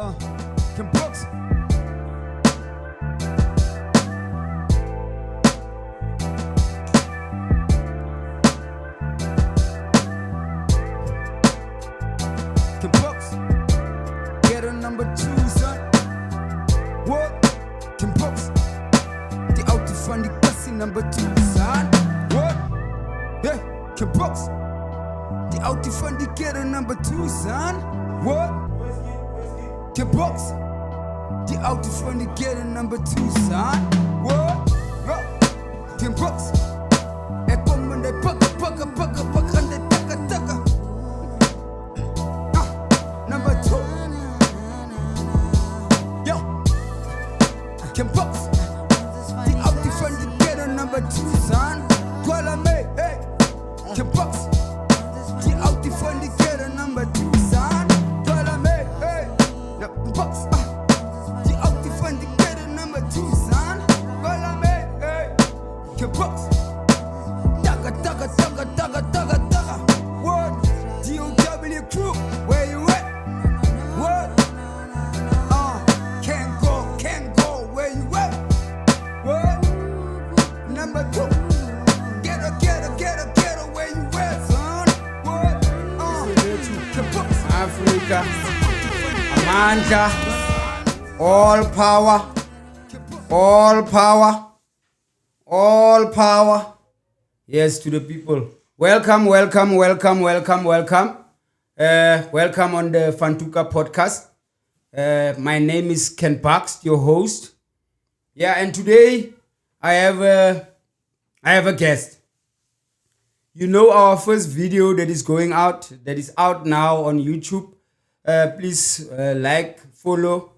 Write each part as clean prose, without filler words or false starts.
Kim Brooks. Kim Brooks. Get a number 2, son. What? Kim Brooks. The out the funny pussy number 2, son. What? Yeah, Kim Brooks. The out the funny get a number 2, son. What? Kim Brooks. The out the funny get a number 2, son. What? Kim Brooks. E come and they paka and they taka. Number 2. Yo. Kim Brooks. The out the funny get a number 2, son. Twala me, hey. Kim Brooks. The out the funny get a number 2, son. Twala me, hey. Kim Brooks. The out the funny get a number 2, son. Twala me, hey. Kim Brooks. Daga. What? DOW crew, where you at? What? Can't go, where you at? What? Number 2. Get a, where you at, son? What? Kim Brooks. Africa, Amanda, all power. Yes, to the people. Welcome. Welcome on the Toeka Podcast. My name is Ken Parks, your host. Yeah, and today I have a guest. You know our first video that is out now on YouTube. Please like, follow,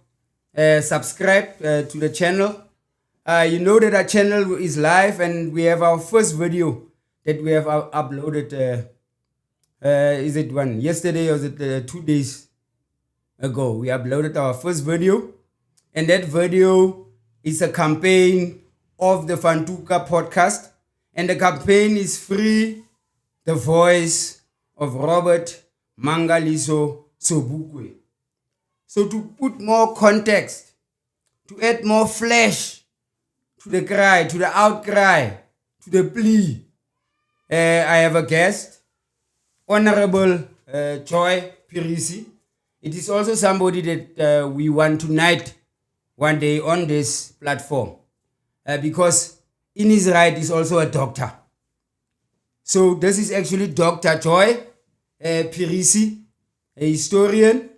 subscribe to the channel. You know that our channel is live and we have our first video that we have uploaded. Is it one yesterday or is it 2 days ago? We uploaded our first video, and that video is a campaign of the Toeka Podcast, and the campaign is Free the Voice of Robert Mangaliso Sobukwe. So to put more context, to add more flesh to the cry, to the outcry, to the plea, I have a guest, Honorable Joy PHIRISI. It is also somebody that we want tonight, one day on this platform, because in his right is also a doctor. So this is actually Dr. Joy PHIRISI, a historian,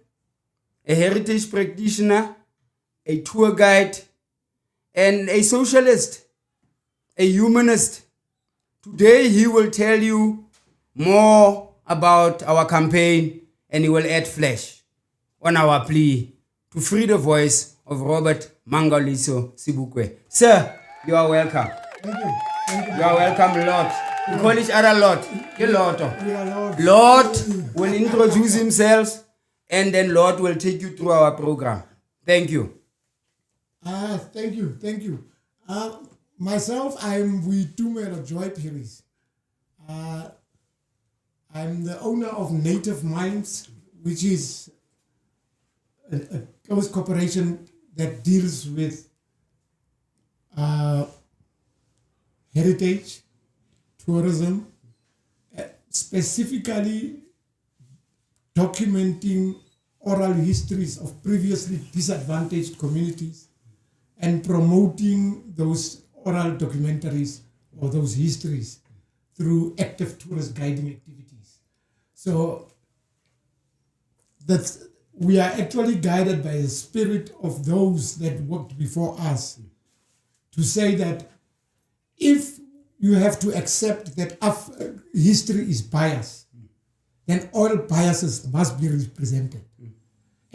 a heritage practitioner, a tour guide, and a socialist, a humanist. Today he will tell you more about our campaign, and he will add flesh on our plea to free the voice of Robert Mangaliso Sobukwe. Sir, you are welcome. Thank you. You are welcome, Lord. We call each other Lord. Lord will introduce himself, and then Lord will take you through our program. Thank you. Thank you. Myself, I'm with Joy PHIRISI. I'm the owner of Native Minds, which is a close corporation that deals with heritage, tourism, specifically documenting oral histories of previously disadvantaged communities and promoting those oral documentaries or those histories through active tourist guiding activities. So that's, we are actually guided by the spirit of those that worked before us to say that if you have to accept that history is biased, then all biases must be represented.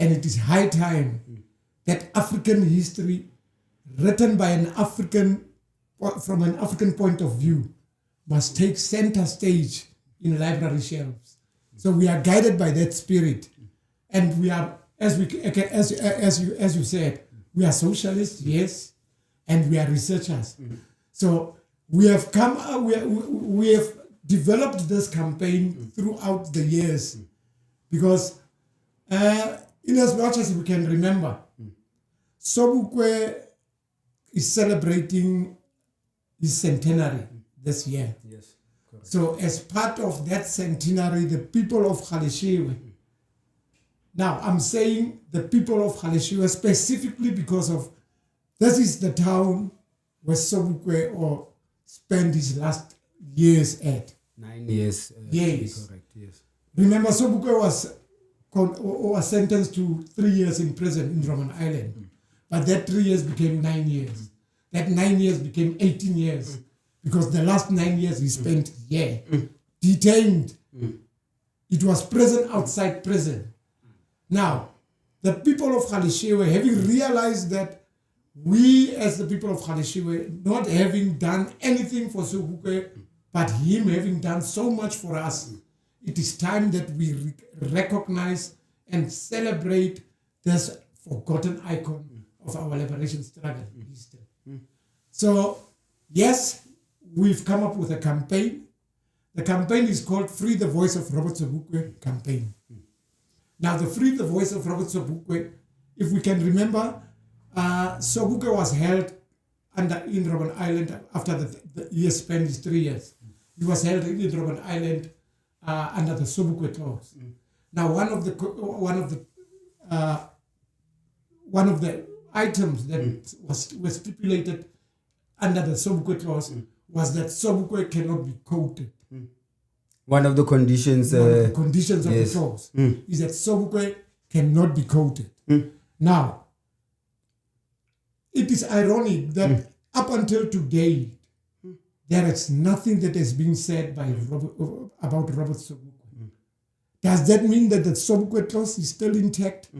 And it is high time that African history, written by an African, from an African point of view, must take center stage in library shelves. So we are guided by that spirit, and we are, as you said, we are socialists, yes, and we are researchers. So we have we have developed this campaign throughout the years, because in as much as we can remember, Sobukwe is celebrating his centenary this year. Yes. Correct. So as part of that centenary, the people of Galeshewe, now I'm saying the people of Galeshewe specifically because of this is the town where Sobukwe or spent his last years at. 9 years. Yes. Correct. Yes. Remember, Sobukwe was sentenced to 3 years in prison in Robben Island. But that 3 years became 9 years. That 9 years became 18 years. Because the last 9 years he spent here, detained. It was prison outside prison. Now, the people of Galeshewe, having realized that we as the people of Galeshewe, not having done anything for Sobukwe, but him having done so much for us, it is time that we recognize and celebrate this forgotten icon of our liberation struggle history. So, yes, we've come up with a campaign. The campaign is called Free the Voice of Robert Sobukwe campaign. Now, the Free the Voice of Robert Sobukwe, if we can remember, Sobukwe was held in Robben Island after he spent his 3 years. He was held in Robben Island under the Sobukwe clause. Now, one of the items that was stipulated under the Sobukwe clause was that Sobukwe cannot be quoted. One of the conditions. One of the conditions of yes. the clause is that Sobukwe cannot be quoted. Now, it is ironic that up until today, there is nothing that has been said by about Robert Sobukwe. Does that mean that the Sobukwe clause is still intact?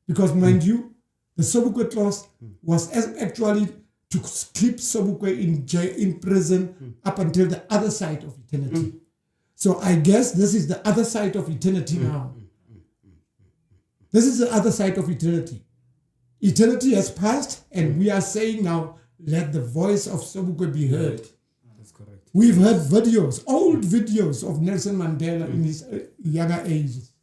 Because mind you, the Sobukwe clause was actually to keep Sobukwe in prison up until the other side of eternity. So I guess this is the other side of eternity now. This is the other side of eternity. Eternity has passed, and we are saying now, let the voice of Sobukwe be heard. That's correct. We've heard videos, old videos of Nelson Mandela in his younger ages.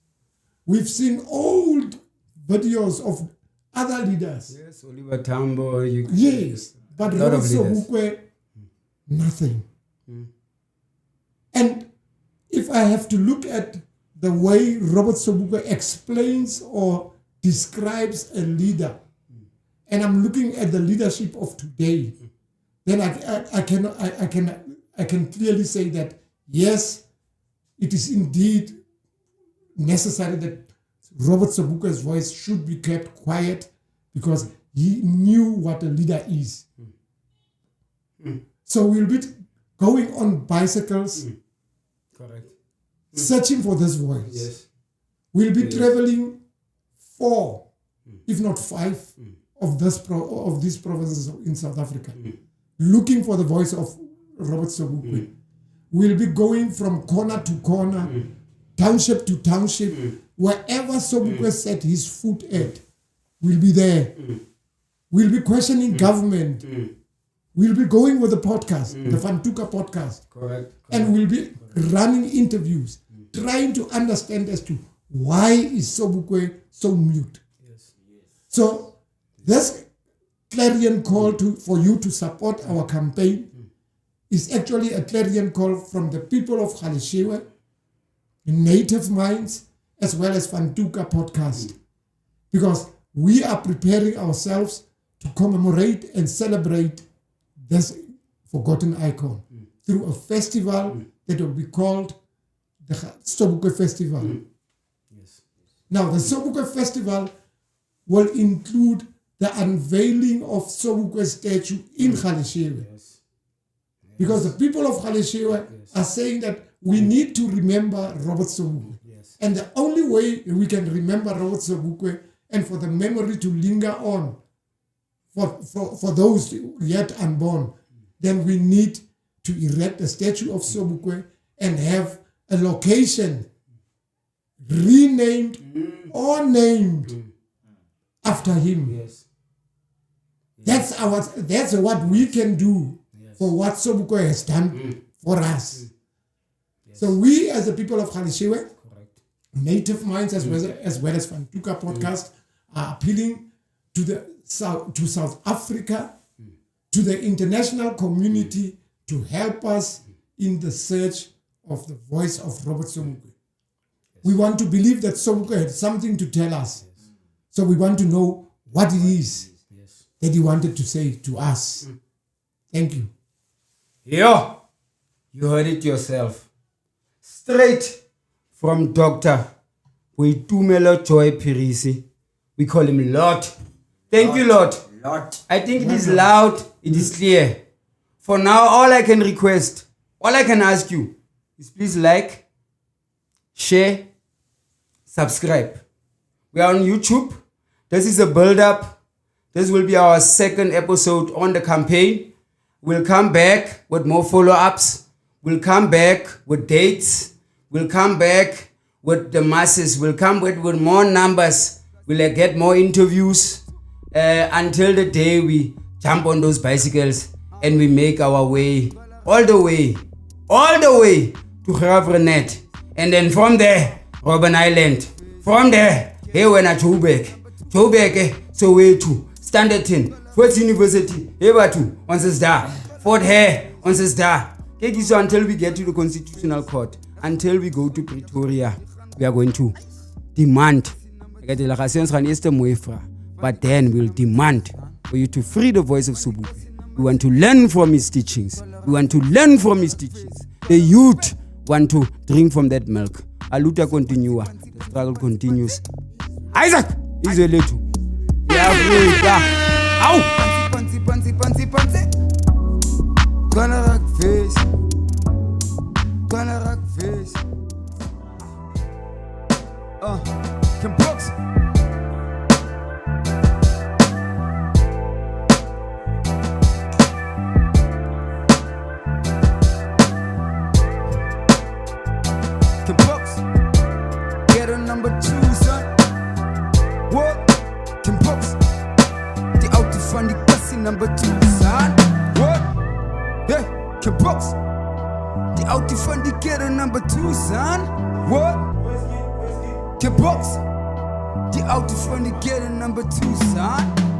We've seen old videos of other leaders. Yes, Oliver Tambo. Yes, but Robert Sobukwe, nothing. And if I have to look at the way Robert Sobukwe explains or describes a leader, and I'm looking at the leadership of today, then I can clearly say that yes, it is indeed necessary that Robert Sobukwe's voice should be kept quiet because he knew what a leader is. So we'll be going on bicycles, correct, searching for this voice. Yes. We'll be traveling 4, if not 5, of these provinces in South Africa, looking for the voice of Robert Sobukwe. We'll be going from corner to corner, township to township, wherever Sobukwe set his foot at, we'll be there. We'll be questioning government. We'll be going with the podcast, the Fantuka podcast. Correct. And we'll be running interviews, trying to understand as to why is Sobukwe so mute. Yes. So this clarion call for you to support our campaign is actually a clarion call from the people of Galeshewe, Native Minds, as well as Fantuka podcast. Because we are preparing ourselves to commemorate and celebrate this forgotten icon through a festival that will be called the Sobukwe Festival. Yes. Now, the Sobukwe Festival will include the unveiling of Sobukwe's statue in Galeshewe. Yes. Because the people of Galeshewe are saying that we need to remember Robert Sobukwe. Yes. And the only way we can remember Robert Sobukwe and for the memory to linger on for those yet unborn, then we need to erect a statue of Sobukwe and have a location renamed or named after him. Yes. That's what we can do for what Sobukwe has done for us. Yes. So we as the people of Galeshewe, native minds as well as Toeka Podcast are appealing to South Africa, to the international community to help us in the search of the voice of Robert Sobukwe. We want to believe that Sobukwe had something to tell us. So we want to know what it is that he wanted to say to us. Thank you. Yeah, you heard it yourself. Straight from Dr. Boitumelo Joy PHIRISI. We call him Lord. Thank you, Lord. I think it is loud, it is clear. For now, all I can request, all I can ask you is please like, share, subscribe. We are on YouTube. This is a build-up. This will be our second episode on the campaign. We'll come back with more follow-ups. We'll come back with dates. We'll come back with the masses. We'll come with more numbers. We'll get more interviews until the day we jump on those bicycles and we make our way all the way to Graafrenet. And then from there, Robben Island. From there, here we're at Joburg, Soweto, Standerton, Fort University, Hebatu, on Sesda, Fort Hare, on Sesda. So until we get to the Constitutional Court, until we go to Pretoria, we are going to demand, but then we'll demand for you to free the voice of Sobukwe. We want to learn from his teachings. The youth want to drink from that milk. Aluta continua. The struggle continues. Isaac is a little. Gonna rock face. Kim Brooks. Kim Brooks. Get a number 2, son. What? Kim Brooks. The out to fund the pussy number 2, son. What? Yeah, Kim Brooks. The out to fund the get a number 2, son. What? Kim Brooks. The out to fund the get a number 2, son.